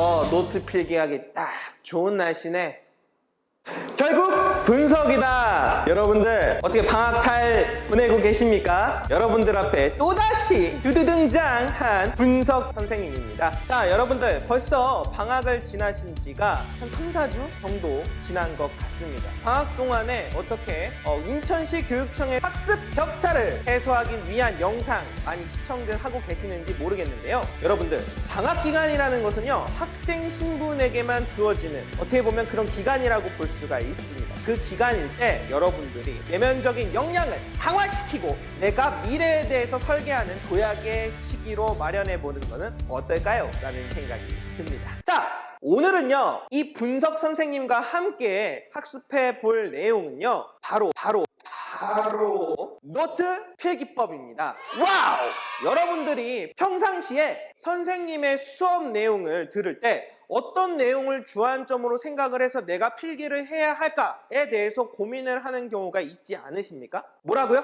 노트 필기하기 딱 좋은 날씨네. 결국 분석이다. 여러분들 어떻게 방학 잘 보내고 계십니까? 여러분들 앞에 또다시 두두등장한 분석 선생님입니다. 자, 여러분들 벌써 방학을 지나신 지가 한 3, 4주 정도 지난 것 같습니다. 방학 동안에 어떻게 인천시 교육청의 학습 격차를 해소하기 위한 영상 많이 시청들 하고 계시는지 모르겠는데요. 여러분들 방학 기간이라는 것은요, 학생 신분에게만 주어지는 어떻게 보면 그런 기간이라고 볼 수가 있습니다. 그 기간일 때 여러분들이 내면적인 역량을 강화시키고 내가 미래에 대해서 설계하는 도약의 시기로 마련해 보는 것은 어떨까요? 라는 생각이 듭니다. 자, 오늘은요, 이 분석 선생님과 함께 학습해 볼 내용은요, 바로 노트 필기법입니다. 와우! 여러분들이 평상시에 선생님의 수업 내용을 들을 때 어떤 내용을 주안점으로 생각을 해서 내가 필기를 해야 할까에 대해서 고민을 하는 경우가 있지 않으십니까? 뭐라고요?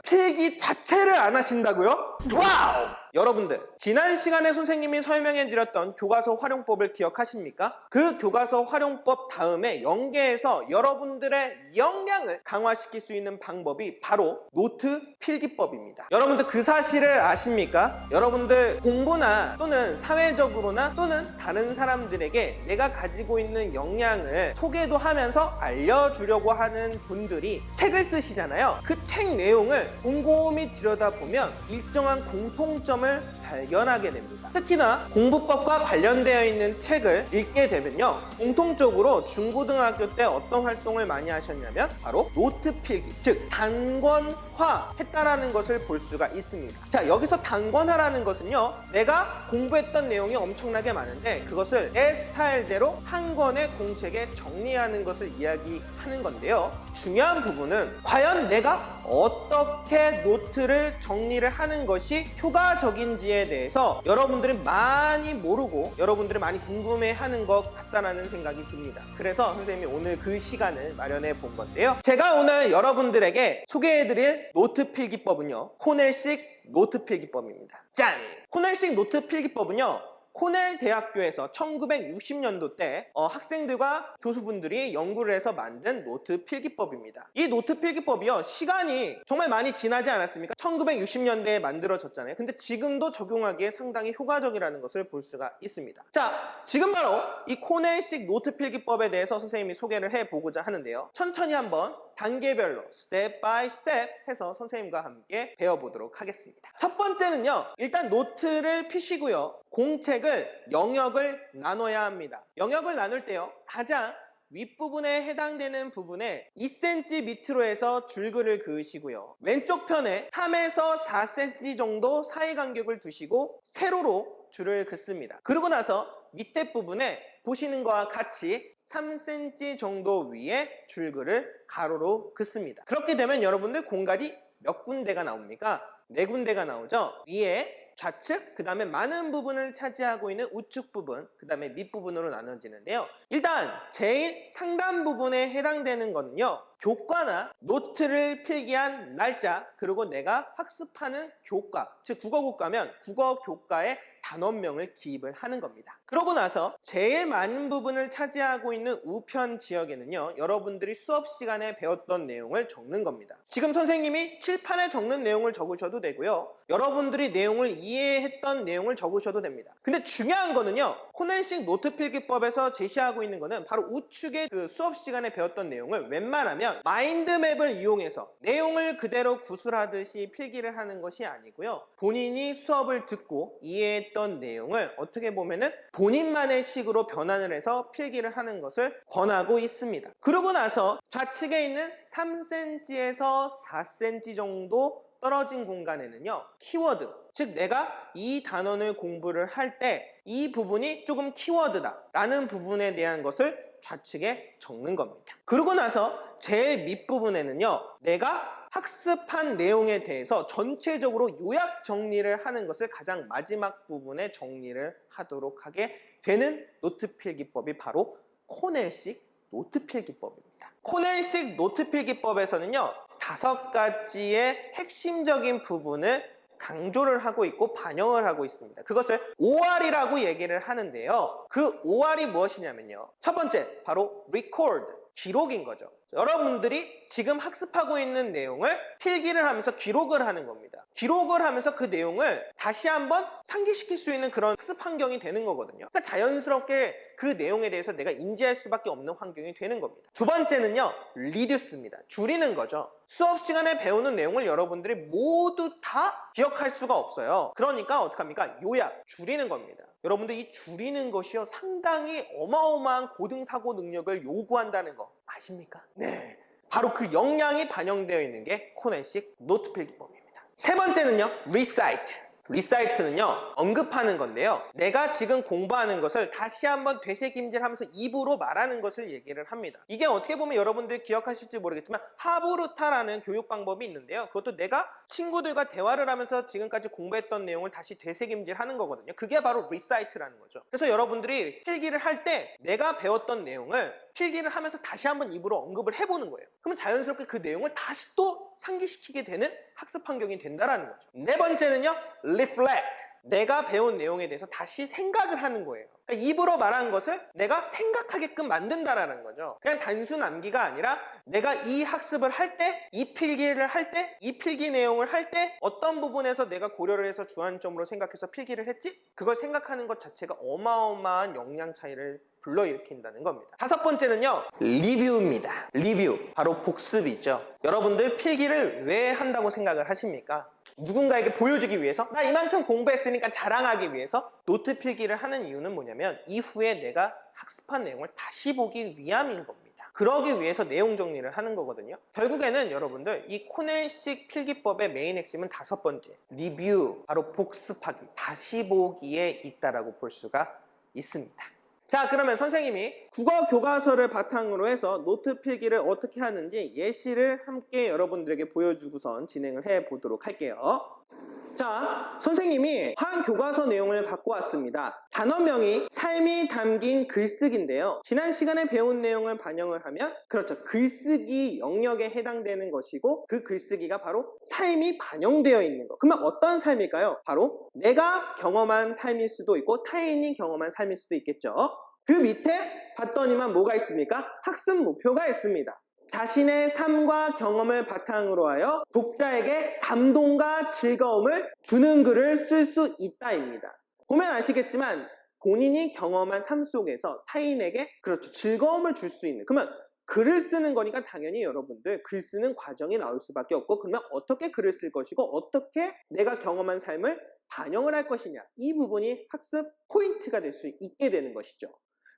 필기 자체를 안 하신다고요? 와우! 여러분들, 지난 시간에 선생님이 설명해 드렸던 교과서 활용법을 기억하십니까? 그 교과서 활용법 다음에 연계해서 여러분들의 역량을 강화시킬 수 있는 방법이 바로 노트 필기법입니다. 여러분들 그 사실을 아십니까? 여러분들 공부나 또는 사회적으로나 또는 다른 사람들에게 내가 가지고 있는 역량을 소개도 하면서 알려주려고 하는 분들이 책을 쓰시잖아요. 그 책 내용을 곰곰이 들여다보면 일정한 공통점을 발견하게 됩니다. 특히나 공부법과 관련되어 있는 책을 읽게 되면요, 공통적으로 중고등학교 때 어떤 활동을 많이 하셨냐면 바로 노트 필기, 즉 단권화 했다라는 것을 볼 수가 있습니다. 자, 여기서 단권화라는 것은요, 내가 공부했던 내용이 엄청나게 많은데 그것을 내 스타일대로 한 권의 공책에 정리하는 것을 이야기하는 건데요, 중요한 부분은 과연 내가 어떻게 노트를 정리를 하는 것이 효과적인지에 대해서 여러분들이 많이 모르고 여러분들이 많이 궁금해하는 것 같다는 생각이 듭니다. 그래서 선생님이 오늘 그 시간을 마련해 본 건데요, 제가 오늘 여러분들에게 소개해드릴 노트 필기법은요, 코넬식 노트 필기법입니다. 짠! 코넬식 노트 필기법은요, 코넬 대학교에서 1960년도 때 학생들과 교수분들이 연구를 해서 만든 노트 필기법입니다. 이 노트 필기법이요, 시간이 정말 많이 지나지 않았습니까? 1960년대에 만들어졌잖아요. 근데 지금도 적용하기에 상당히 효과적이라는 것을 볼 수가 있습니다. 자, 지금 바로 이 코넬식 노트 필기법에 대해서 선생님이 소개를 해보고자 하는데요, 천천히 한번 단계별로 스텝 바이 스텝 해서 선생님과 함께 배워보도록 하겠습니다. 첫 번째는요, 일단 노트를 피시고요, 공책을 영역을 나눠야 합니다. 영역을 나눌 때요, 가장 윗부분에 해당되는 부분에 2cm 밑으로 해서 줄글을 그으시고요, 왼쪽 편에 3에서 4cm 정도 사이 간격을 두시고 세로로 줄을 긋습니다. 그러고 나서 밑에 부분에 보시는 것과 같이 3cm 정도 위에 줄글을 가로로 긋습니다. 그렇게 되면 여러분들 공간이 몇 군데가 나옵니까? 4군데가 나오죠. 위에 좌측, 그 다음에 많은 부분을 차지하고 있는 우측 부분, 그 다음에 밑부분으로 나눠지는데요, 일단 제일 상단 부분에 해당되는 거는요, 교과나 노트를 필기한 날짜, 그리고 내가 학습하는 교과, 즉 국어 교과면 국어 교과의 단원명을 기입을 하는 겁니다. 그러고 나서 제일 많은 부분을 차지하고 있는 우편 지역에는요, 여러분들이 수업 시간에 배웠던 내용을 적는 겁니다. 지금 선생님이 칠판에 적는 내용을 적으셔도 되고요, 여러분들이 내용을 이해했던 내용을 적으셔도 됩니다. 근데 중요한 거는요, 코넬식 노트 필기법에서 제시하고 있는 거는 바로 우측에 그 수업 시간에 배웠던 내용을 웬만하면 마인드맵을 이용해서 내용을 그대로 구술하듯이 필기를 하는 것이 아니고요, 본인이 수업을 듣고 이해했던 내용을 어떻게 보면은 본인만의 식으로 변환을 해서 필기를 하는 것을 권하고 있습니다. 그러고 나서 좌측에 있는 3cm에서 4cm 정도 떨어진 공간에는요, 키워드, 즉 내가 이 단원을 공부를 할 때 이 부분이 조금 키워드다 라는 부분에 대한 것을 좌측에 적는 겁니다. 그러고 나서 제일 밑부분에는요, 내가 학습한 내용에 대해서 전체적으로 요약 정리를 하는 것을 가장 마지막 부분에 정리를 하도록 하게 되는 노트 필기법이 바로 코넬식 노트 필기법입니다. 코넬식 노트 필기법에서는요, 5가지의 핵심적인 부분을 강조를 하고 있고 반영을 하고 있습니다. 그것을 OR이라고 얘기를 하는데요. 그 OR이 무엇이냐면요. 첫 번째, 바로 record, 기록인 거죠. 여러분들이 지금 학습하고 있는 내용을 필기를 하면서 기록을 하는 겁니다. 기록을 하면서 그 내용을 다시 한번 상기시킬 수 있는 그런 학습 환경이 되는 거거든요. 그러니까 자연스럽게 그 내용에 대해서 내가 인지할 수밖에 없는 환경이 되는 겁니다. 두 번째는요, reduce입니다. 줄이는 거죠. 수업 시간에 배우는 내용을 여러분들이 모두 다 기억할 수가 없어요. 그러니까 어떡합니까? 요약, 줄이는 겁니다. 여러분들 이 줄이는 것이요 상당히 어마어마한 고등사고 능력을 요구한다는 거 아십니까? 네, 바로 그 역량이 반영되어 있는 게 코넬식 노트 필기법입니다. 세 번째는요, recite. 리사이트는요, 언급하는 건데요. 내가 지금 공부하는 것을 다시 한번 되새김질하면서 입으로 말하는 것을 얘기를 합니다. 이게 어떻게 보면 여러분들 기억하실지 모르겠지만 하부르타라는 교육 방법이 있는데요. 그것도 내가 친구들과 대화를 하면서 지금까지 공부했던 내용을 다시 되새김질하는 거거든요. 그게 바로 리사이트라는 거죠. 그래서 여러분들이 필기를 할 때 내가 배웠던 내용을 필기를 하면서 다시 한번 입으로 언급을 해보는 거예요. 그러면 자연스럽게 그 내용을 다시 또 상기시키게 되는 학습 환경이 된다는 거죠. 네 번째는요, reflect. 내가 배운 내용에 대해서 다시 생각을 하는 거예요. 그러니까 입으로 말한 것을 내가 생각하게끔 만든다라는 거죠. 그냥 단순 암기가 아니라 내가 이 학습을 할 때, 이 필기를 할 때, 이 필기 내용을 할 때 어떤 부분에서 내가 고려를 해서 주안점으로 생각해서 필기를 했지? 그걸 생각하는 것 자체가 어마어마한 역량 차이를 불러일으킨다는 겁니다. 다섯 번째는요, 리뷰입니다. 리뷰, 바로 복습이죠. 여러분들 필기를 왜 한다고 생각을 하십니까? 누군가에게 보여주기 위해서? 나 이만큼 공부했으니까 자랑하기 위해서? 노트 필기를 하는 이유는 뭐냐면 이후에 내가 학습한 내용을 다시 보기 위함인 겁니다. 그러기 위해서 내용 정리를 하는 거거든요. 결국에는 여러분들 이 코넬식 필기법의 메인 핵심은 다섯 번째, 리뷰, 바로 복습하기, 다시 보기에 있다라고 볼 수가 있습니다. 자, 그러면 선생님이 국어 교과서를 바탕으로 해서 노트 필기를 어떻게 하는지 예시를 함께 여러분들에게 보여주고선 진행을 해 보도록 할게요. 자, 선생님이 한 교과서 내용을 갖고 왔습니다. 단어명이 삶이 담긴 글쓰기인데요. 지난 시간에 배운 내용을 반영을 하면 그렇죠, 글쓰기 영역에 해당되는 것이고 그 글쓰기가 바로 삶이 반영되어 있는 것. 그러면 어떤 삶일까요? 바로 내가 경험한 삶일 수도 있고 타인이 경험한 삶일 수도 있겠죠. 그 밑에 봤더니만 뭐가 있습니까? 학습 목표가 있습니다. 자신의 삶과 경험을 바탕으로 하여 독자에게 감동과 즐거움을 주는 글을 쓸 수 있다입니다. 보면 아시겠지만 본인이 경험한 삶 속에서 타인에게 그렇죠, 즐거움을 줄 수 있는, 그러면 글을 쓰는 거니까 당연히 여러분들 글 쓰는 과정이 나올 수밖에 없고, 그러면 어떻게 글을 쓸 것이고 어떻게 내가 경험한 삶을 반영을 할 것이냐, 이 부분이 학습 포인트가 될 수 있게 되는 것이죠.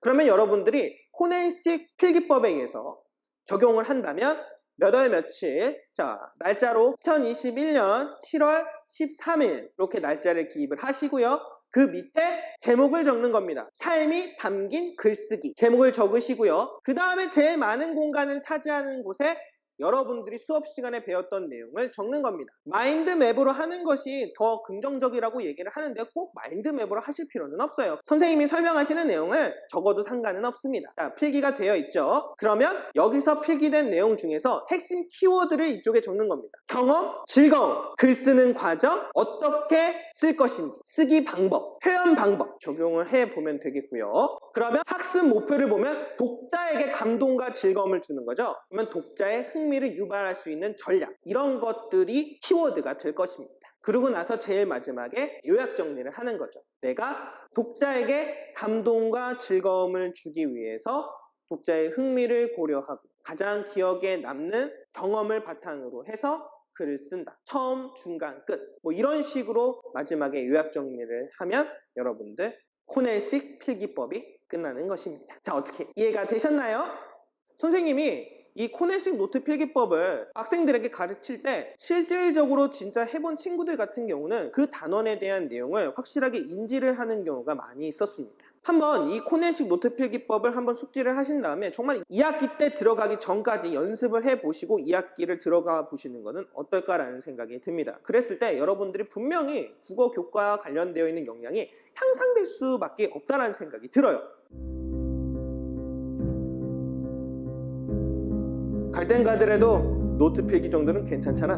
그러면 여러분들이 코넬식 필기법에 의해서 적용을 한다면 몇 월 며칠, 자, 날짜로 2021년 7월 13일 이렇게 날짜를 기입을 하시고요. 그 밑에 제목을 적는 겁니다. 삶이 담긴 글쓰기. 제목을 적으시고요. 그 다음에 제일 많은 공간을 차지하는 곳에 여러분들이 수업 시간에 배웠던 내용을 적는 겁니다. 마인드맵으로 하는 것이 더 긍정적이라고 얘기를 하는데 꼭 마인드맵으로 하실 필요는 없어요. 선생님이 설명하시는 내용을 적어도 상관은 없습니다. 자, 필기가 되어 있죠. 그러면 여기서 필기된 내용 중에서 핵심 키워드를 이쪽에 적는 겁니다. 경험, 즐거움, 글 쓰는 과정, 어떻게 쓸 것인지, 쓰기 방법, 표현 방법 적용을 해보면 되겠고요. 그러면 학습 목표를 보면 독자에게 감동과 즐거움을 주는 거죠. 그러면 독자의 흥미를 유발할 수 있는 전략, 이런 것들이 키워드가 될 것입니다. 그러고 나서 제일 마지막에 요약 정리를 하는 거죠. 내가 독자에게 감동과 즐거움을 주기 위해서 독자의 흥미를 고려하고 가장 기억에 남는 경험을 바탕으로 해서 글을 쓴다. 처음, 중간, 끝. 뭐 이런 식으로 마지막에 요약 정리를 하면 여러분들 코넬식 필기법이 끝나는 것입니다. 자, 어떻게 이해가 되셨나요? 선생님이 이 코넬식 노트 필기법을 학생들에게 가르칠 때 실질적으로 진짜 해본 친구들 같은 경우는 그 단원에 대한 내용을 확실하게 인지를 하는 경우가 많이 있었습니다. 한번 이 코넬식 노트 필기법을 한번 숙지를 하신 다음에 정말 2학기 때 들어가기 전까지 연습을 해보시고 2학기를 들어가 보시는 것은 어떨까라는 생각이 듭니다. 그랬을 때 여러분들이 분명히 국어 교과와 관련되어 있는 역량이 향상될 수밖에 없다는 생각이 들어요. 갈 땐 가더라도 노트 필기 정도는 괜찮잖아.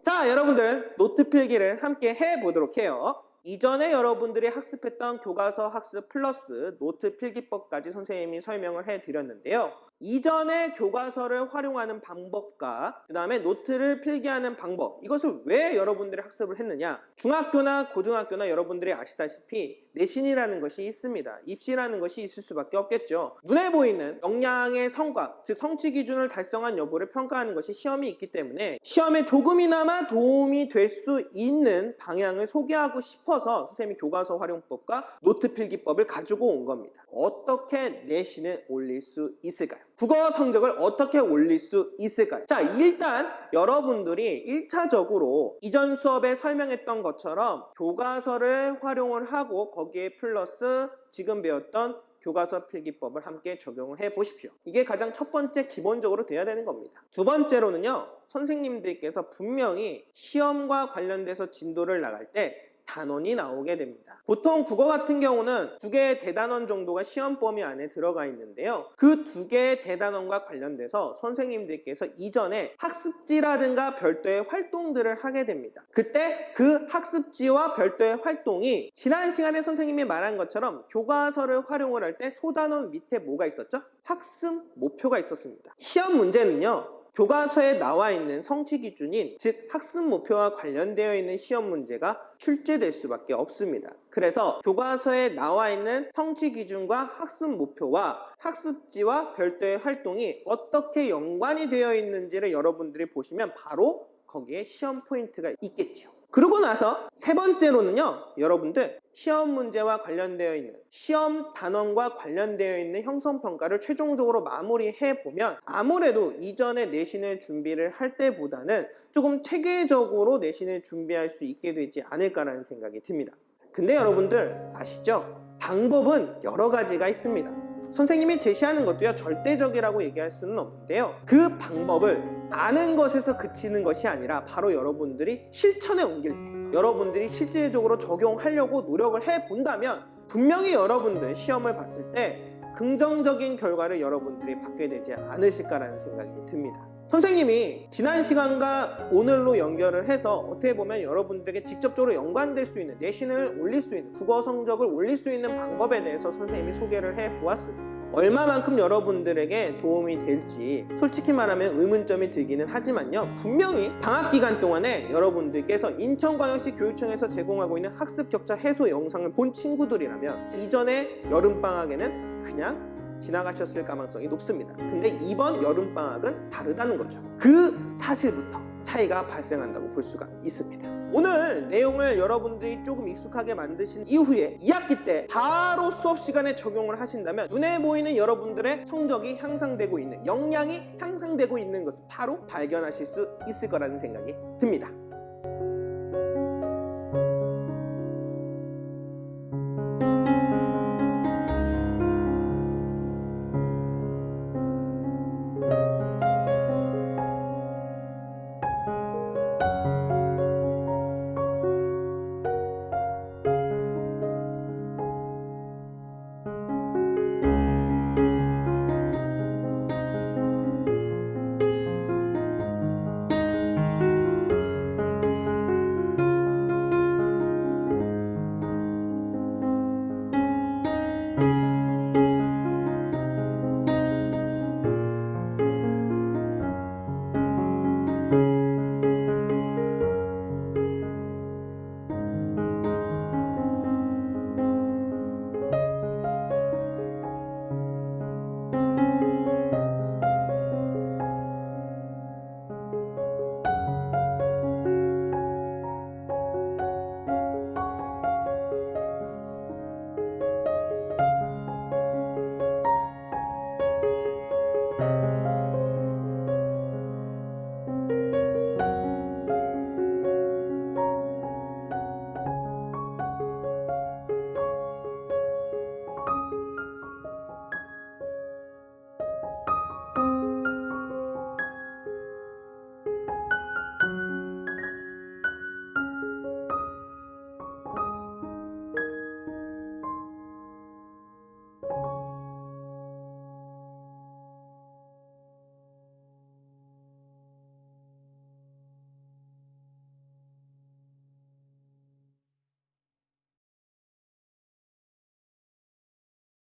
자, 여러분들 노트 필기를 함께 해보도록 해요. 이전에 여러분들이 학습했던 교과서 학습 플러스 노트 필기법까지 선생님이 설명을 해드렸는데요. 이전에 교과서를 활용하는 방법과 그 다음에 노트를 필기하는 방법, 이것을 왜 여러분들이 학습을 했느냐? 중학교나 고등학교나 여러분들이 아시다시피 내신이라는 것이 있습니다. 입시라는 것이 있을 수밖에 없겠죠. 눈에 보이는 역량의 성과, 즉 성취 기준을 달성한 여부를 평가하는 것이 시험이 있기 때문에 시험에 조금이나마 도움이 될 수 있는 방향을 소개하고 싶어서 선생님이 교과서 활용법과 노트 필기법을 가지고 온 겁니다. 어떻게 내신을 올릴 수 있을까요? 국어 성적을 어떻게 올릴 수 있을까요? 자, 일단 여러분들이 1차적으로 이전 수업에 설명했던 것처럼 교과서를 활용을 하고 거기에 플러스 지금 배웠던 교과서 필기법을 함께 적용을 해 보십시오. 이게 가장 첫 번째 기본적으로 돼야 되는 겁니다. 두 번째로는요, 선생님들께서 분명히 시험과 관련돼서 진도를 나갈 때 단원이 나오게 됩니다. 보통 국어 같은 경우는 2개의 대단원 정도가 시험 범위 안에 들어가 있는데요. 그 2개의 대단원과 관련돼서 선생님들께서 이전에 학습지라든가 별도의 활동들을 하게 됩니다. 그때 그 학습지와 별도의 활동이 지난 시간에 선생님이 말한 것처럼 교과서를 활용을 할 때 소단원 밑에 뭐가 있었죠? 학습 목표가 있었습니다. 시험 문제는요, 교과서에 나와 있는 성취 기준인 즉 학습 목표와 관련되어 있는 시험 문제가 출제될 수밖에 없습니다. 그래서 교과서에 나와 있는 성취 기준과 학습 목표와 학습지와 별도의 활동이 어떻게 연관이 되어 있는지를 여러분들이 보시면 바로 거기에 시험 포인트가 있겠죠. 그러고 나서 세 번째로는요, 여러분들 시험 문제와 관련되어 있는 시험 단원과 관련되어 있는 형성평가를 최종적으로 마무리해 보면 아무래도 이전에 내신을 준비를 할 때보다는 조금 체계적으로 내신을 준비할 수 있게 되지 않을까라는 생각이 듭니다. 근데 여러분들 아시죠? 방법은 여러 가지가 있습니다. 선생님이 제시하는 것도요, 절대적이라고 얘기할 수는 없는데요, 그 방법을 아는 것에서 그치는 것이 아니라 바로 여러분들이 실천에 옮길 때, 여러분들이 실질적으로 적용하려고 노력을 해본다면 분명히 여러분들 시험을 봤을 때 긍정적인 결과를 여러분들이 받게 되지 않으실까라는 생각이 듭니다. 선생님이 지난 시간과 오늘로 연결을 해서 어떻게 보면 여러분들에게 직접적으로 연관될 수 있는, 내신을 올릴 수 있는, 국어 성적을 올릴 수 있는 방법에 대해서 선생님이 소개를 해보았습니다. 얼마만큼 여러분들에게 도움이 될지 솔직히 말하면 의문점이 들기는 하지만요, 분명히 방학 기간 동안에 여러분들께서 인천광역시 교육청에서 제공하고 있는 학습 격차 해소 영상을 본 친구들이라면 이전에 여름방학에는 그냥 지나가셨을 가능성이 높습니다. 근데 이번 여름방학은 다르다는 거죠. 그 사실부터 차이가 발생한다고 볼 수가 있습니다. 오늘 내용을 여러분들이 조금 익숙하게 만드신 이후에 2학기 때 바로 수업 시간에 적용을 하신다면 눈에 보이는 여러분들의 성적이 향상되고 있는, 역량이 향상되고 있는 것을 바로 발견하실 수 있을 거라는 생각이 듭니다.